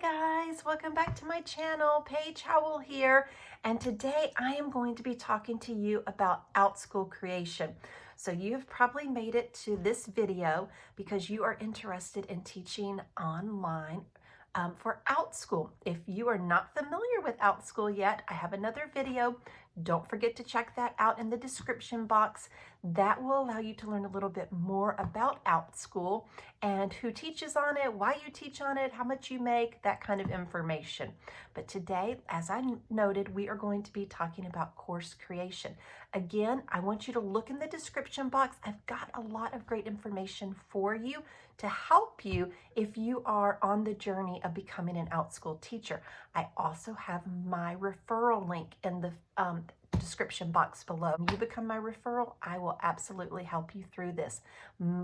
Hi guys, welcome back to my channel. Paige Howell here, and today I am going to be talking to you about Outschool creation. So you've probably made it to this video because you are interested in teaching online for Outschool. If you are not familiar with Outschool yet, I have another video. Don't forget to check that out in the description box. That will allow you to learn a little bit more about Outschool and who teaches on it, why you teach on it, how much you make, that kind of information. But today, as I noted, we are going to be talking about course creation. Again, I want you to look in the description box. I've got a lot of great information for you to help you if you are on the journey of becoming an Outschool teacher. I also have my referral link in the description box below. When you become my referral, I will absolutely help you through this.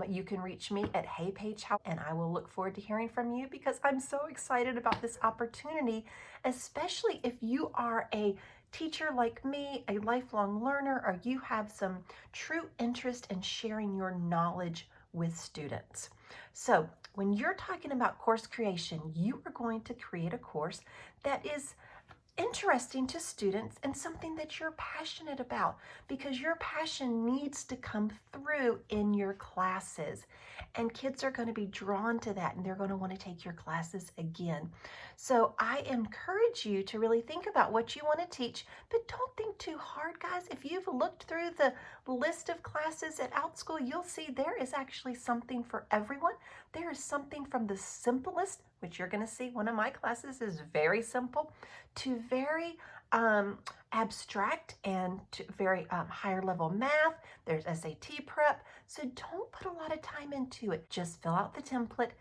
You can reach me at Hey Paige Howell, and I will look forward to hearing from you because I'm so excited about this opportunity, especially if you are a teacher like me, a lifelong learner, or you have some true interest in sharing your knowledge with students. So when you're talking about course creation, you are going to create a course that is interesting to students and something that you're passionate about, because your passion needs to come through in your classes, and kids are going to be drawn to that and they're going to want to take your classes again. So I encourage you to really think about what you want to teach, but don't think too hard, guys. If you've looked through the list of classes at Outschool, you'll see there is actually something for everyone. There is something from the simplest, which you're going to see one of my classes is very simple, to very abstract and to very higher level math. There's SAT prep. So don't put a lot of time into it. Just fill out the template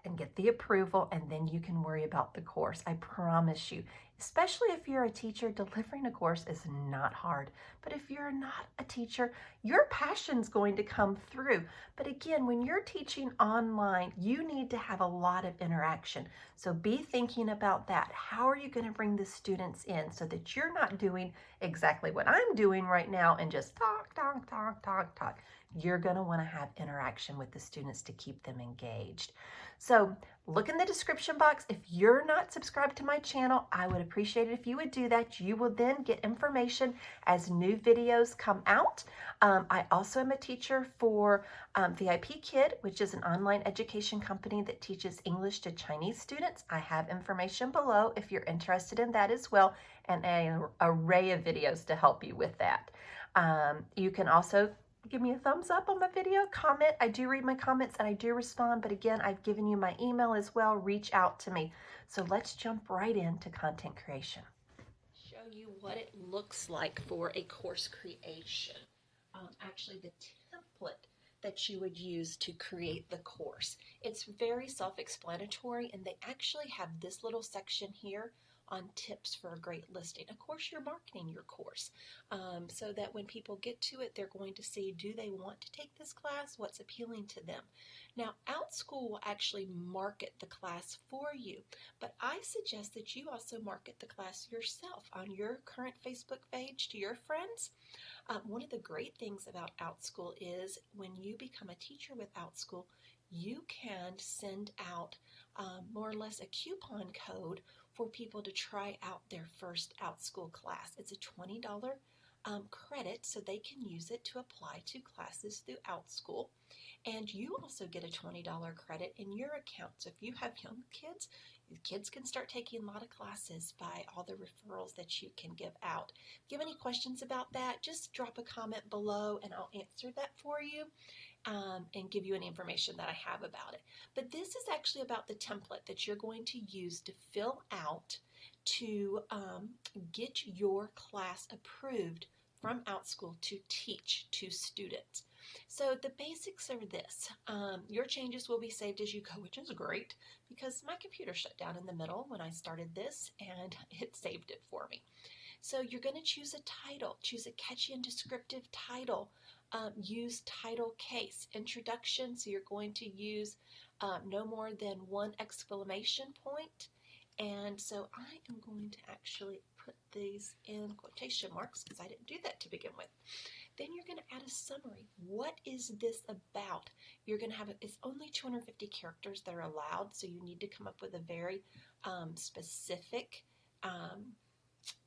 and get the approval, and then you can worry about the course. I promise you, especially if you're a teacher, delivering a course is not hard. But if you're not a teacher, your passion's going to come through. But again, when you're teaching online, you need to have a lot of interaction. So be thinking about that. How are you going to bring the students in so that you're not doing exactly what I'm doing right now and just talk, talk, talk, talk, talk. You're going to want to have interaction with the students to keep them engaged. So look in the description box. If you're not subscribed to my channel, I would appreciate it if you would do that. You will then get information as new videos come out. I also am a teacher for VIPKID, which is an online education company that teaches English to Chinese students. I have information below if you're interested in that as well, and an array of videos to help you with that. You can also give me a thumbs up on my video, comment. I do read my comments and I do respond, but again, I've given you my email as well. Reach out to me. So let's jump right into content creation. Show you what it looks like for a course creation. Actually, the template that you would use to create the course. It's very self-explanatory, and they actually have this little section here on tips for a great listing. Of course, you're marketing your course so that when people get to it, they're going to see, do they want to take this class? What's appealing to them? Now, Outschool will actually market the class for you, but I suggest that you also market the class yourself on your current Facebook page to your friends. One of the great things about Outschool is when you become a teacher with Outschool, you can send out more or less a coupon code for people to try out their first Outschool class. It's a $20 credit, so they can use it to apply to classes through Outschool. And you also get a $20 credit in your account. So if you have young kids, the kids can start taking a lot of classes by all the referrals that you can give out. If you have any questions about that, just drop a comment below and I'll answer that for you. And give you any information that I have about it. But this is actually about the template that you're going to use to fill out to get your class approved from Outschool to teach to students. So the basics are this. Your changes will be saved as you go, which is great because my computer shut down in the middle when I started this and it saved it for me. So you're going to choose a title, choose a catchy and descriptive title. Use title case. Introduction, so you're going to use no more than one exclamation point. And so I am going to actually put these in quotation marks because I didn't do that to begin with. Then you're going to add a summary. What is this about? You're going to have, it's only 250 characters that are allowed, so you need to come up with a very specific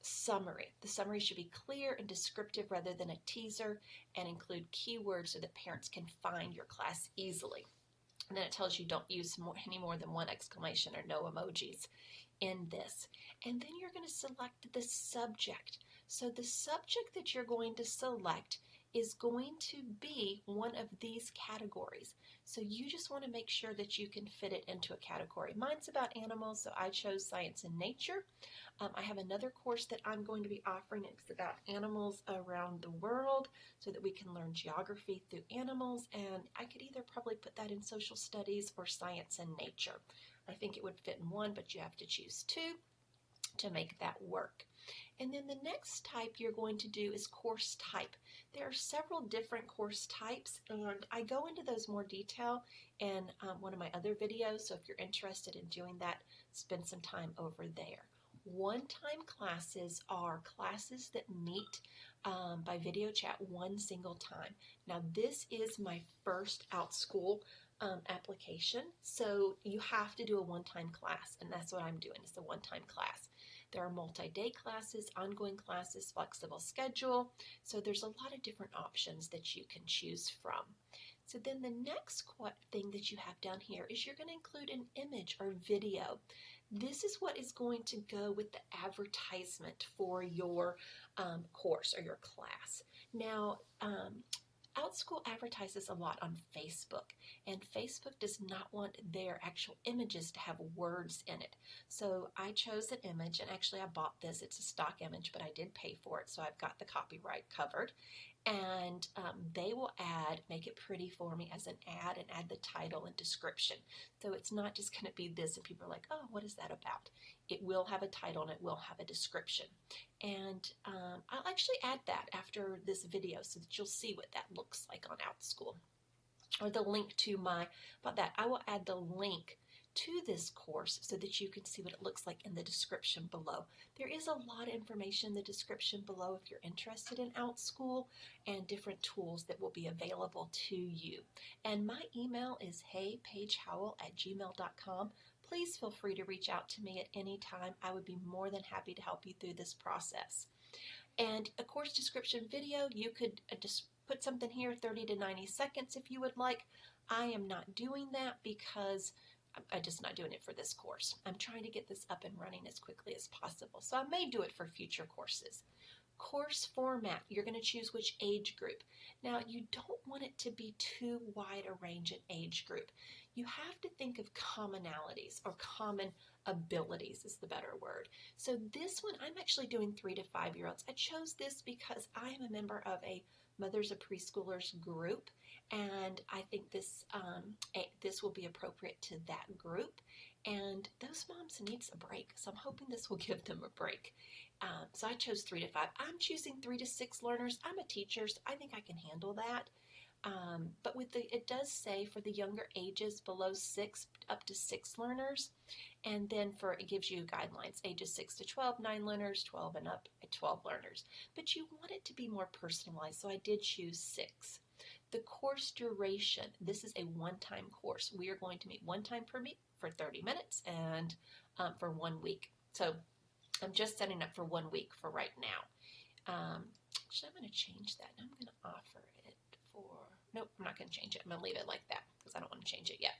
summary. The summary should be clear and descriptive rather than a teaser, and include keywords so that parents can find your class easily. And then it tells you don't use any more than one exclamation or no emojis in this. And then you're going to select the subject. So the subject that you're going to select is going to be one of these categories. So you just want to make sure that you can fit it into a category. Mine's about animals, so I chose science and nature. I have another course that I'm going to be offering. It's about animals around the world so that we can learn geography through animals, and I could either probably put that in social studies or science and nature. I think it would fit in one, but you have to choose two to make that work. And then the next type you're going to do is course type. There are several different course types, and I go into those more detail in one of my other videos, so if you're interested in doing that, spend some time over there. One-time classes are classes that meet by video chat one single time. Now this is my first Outschool application, so you have to do a one-time class, and that's what I'm doing. It's a one-time class. There are multi-day classes, ongoing classes, flexible schedule, so there's a lot of different options that you can choose from. So then the next thing that you have down here is you're going to include an image or video. This is what is going to go with the advertisement for your course or your class. Now, Outschool advertises a lot on Facebook, and Facebook does not want their actual images to have words in it. So I chose an image, and actually I bought this. It's a stock image, but I did pay for it, so I've got the copyright covered. And they will make it pretty for me as an ad and add the title and description. So it's not just going to be this and people are like, oh, what is that about? It will have a title and it will have a description. And I'll actually add that after this video so that you'll see what that looks like on Outschool. Or the link to I will add the link to this course so that you can see what it looks like in the description below. There is a lot of information in the description below if you're interested in Outschool and different tools that will be available to you. And my email is heypaigehowell@gmail.com. Please feel free to reach out to me at any time. I would be more than happy to help you through this process. And a course description video, you could just put something here, 30 to 90 seconds if you would like. I am not doing that because I'm just not doing it for this course. I'm trying to get this up and running as quickly as possible. So I may do it for future courses. Course format, you're going to choose which age group. Now, you don't want it to be too wide a range in age group. You have to think of commonalities, or common abilities is the better word. So this one, I'm actually doing 3 to 5 year olds. I chose this because I am a member of a Mothers of Preschoolers group, and I think this will be appropriate to that group. And those moms need a break, so I'm hoping this will give them a break. So I chose 3 to 5. I'm choosing 3 to 6 learners. I'm a teacher, so I think I can handle that. But it does say for the younger ages, below 6 up to 6 learners, and then it gives you guidelines, ages 6 to 12, 9 learners, 12 and up at 12 learners. But you want it to be more personalized, so I did choose 6. The course duration, this is a one-time course. We are going to meet one time per week for 30 minutes and for 1 week. So I'm just setting up for 1 week for right now. Actually, I'm going to change that. I'm going to offer it for, nope, I'm not going to change it. I'm going to leave it like that because I don't want to change it yet.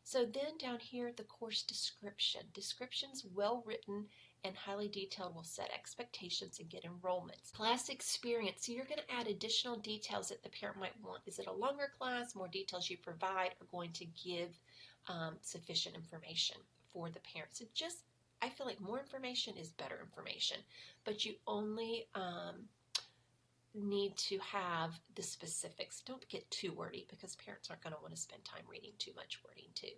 So then down here, the course description. Descriptions well written and highly detailed will set expectations and get enrollments. Class experience. So you're going to add additional details that the parent might want. Is it a longer class? More details you provide are going to give sufficient information for the parents. I feel like more information is better information, but you only need to have the specifics. Don't get too wordy because parents aren't going to want to spend time reading too much wording too.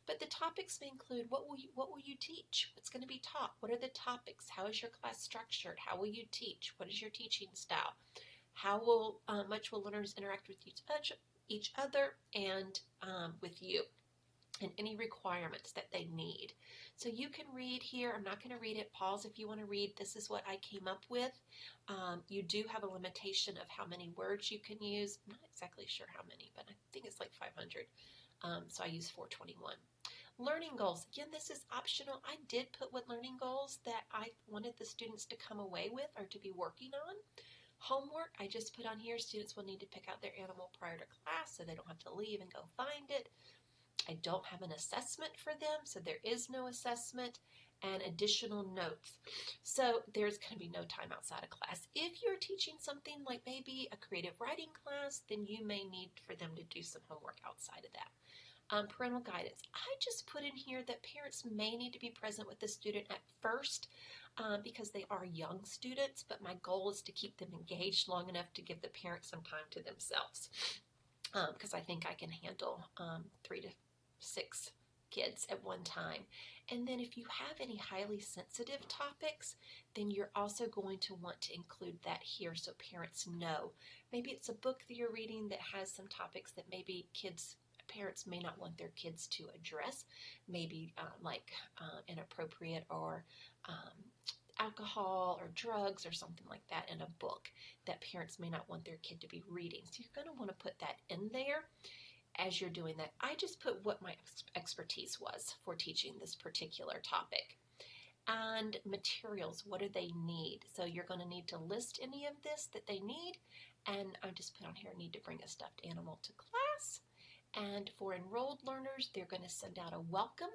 But the topics may include what will you teach? What's going to be taught? What are the topics? How is your class structured? How will you teach? What is your teaching style? How much will learners interact with each other and with you? And any requirements that they need. So you can read here. I'm not going to read it. Pause if you want to read. This is what I came up with. You do have a limitation of how many words you can use. I'm not exactly sure how many, but I think it's like 500. So I use 421. Learning goals. Again, this is optional. I did put what learning goals that I wanted the students to come away with or to be working on. Homework, I just put on here, students will need to pick out their animal prior to class so they don't have to leave and go find it. I don't have an assessment for them, so there is no assessment, and additional notes. So there's going to be no time outside of class. If you're teaching something like maybe a creative writing class, then you may need for them to do some homework outside of that. Parental guidance. I just put in here that parents may need to be present with the student at first because they are young students, but my goal is to keep them engaged long enough to give the parents some time to themselves because I think I can handle 3 to 6 kids at one time. And then if you have any highly sensitive topics, then you're also going to want to include that here so parents know. Maybe it's a book that you're reading that has some topics that maybe parents may not want their kids to address, maybe inappropriate or alcohol or drugs or something like that in a book that parents may not want their kid to be reading. So you're going to want to put that in there as you're doing that. I just put what my expertise was for teaching this particular topic. And materials, what do they need? So you're going to need to list any of this that they need. And I just put on here, need to bring a stuffed animal to class. And for enrolled learners, they're going to send out a welcome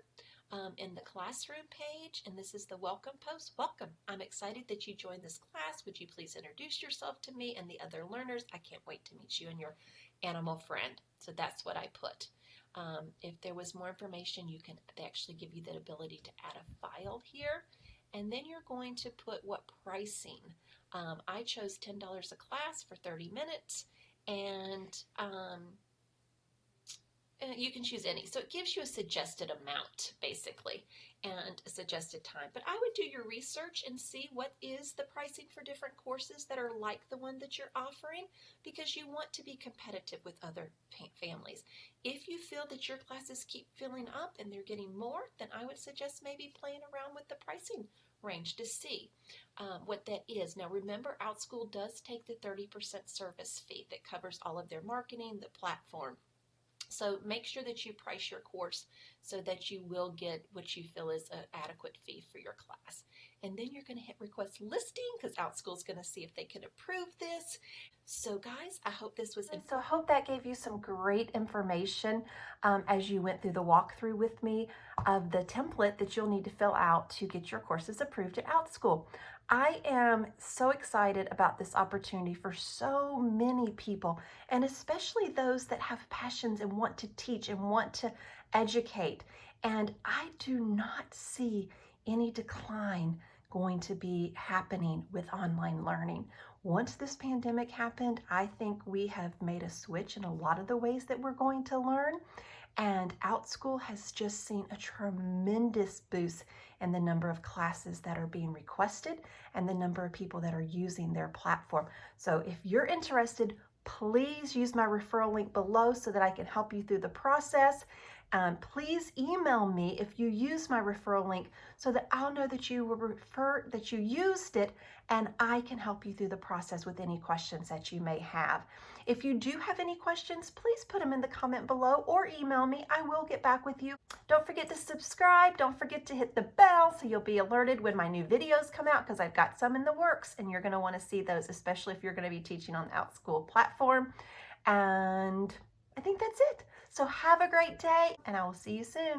in the classroom page. And this is the welcome post. Welcome. I'm excited that you joined this class. Would you please introduce yourself to me and the other learners? I can't wait to meet you and your animal friend. So that's what I put. If there was more information, they actually give you the ability to add a file here. And then you're going to put what pricing. I chose $10 a class for 30 minutes. And you can choose any. So it gives you a suggested amount, basically, and a suggested time. But I would do your research and see what is the pricing for different courses that are like the one that you're offering, because you want to be competitive with other families. If you feel that your classes keep filling up and they're getting more, then I would suggest maybe playing around with the pricing range to see what that is. Now remember, Outschool does take the 30% service fee that covers all of their marketing, the platform. So make sure that you price your course so that you will get what you feel is an adequate fee for your class. And then you're going to hit request listing because Outschool is going to see if they can approve this. So guys, I hope this was informative. So I hope that gave you some great information as you went through the walkthrough with me of the template that you'll need to fill out to get your courses approved at Outschool. I am so excited about this opportunity for so many people, and especially those that have passions and want to teach and want to educate. And I do not see any decline going to be happening with online learning. Once this pandemic happened, I think we have made a switch in a lot of the ways that we're going to learn. And Outschool has just seen a tremendous boost in the number of classes that are being requested and the number of people that are using their platform. So if you're interested, please use my referral link below so that I can help you through the process. Please email me if you use my referral link so that I'll know that you used it, and I can help you through the process with any questions that you may have. If you do have any questions, please put them in the comment below or email me. I will get back with you. Don't forget to subscribe. Don't forget to hit the bell so you'll be alerted when my new videos come out, because I've got some in the works and you're going to want to see those, especially if you're going to be teaching on the Outschool platform. And I think that's it. So have a great day, and I will see you soon.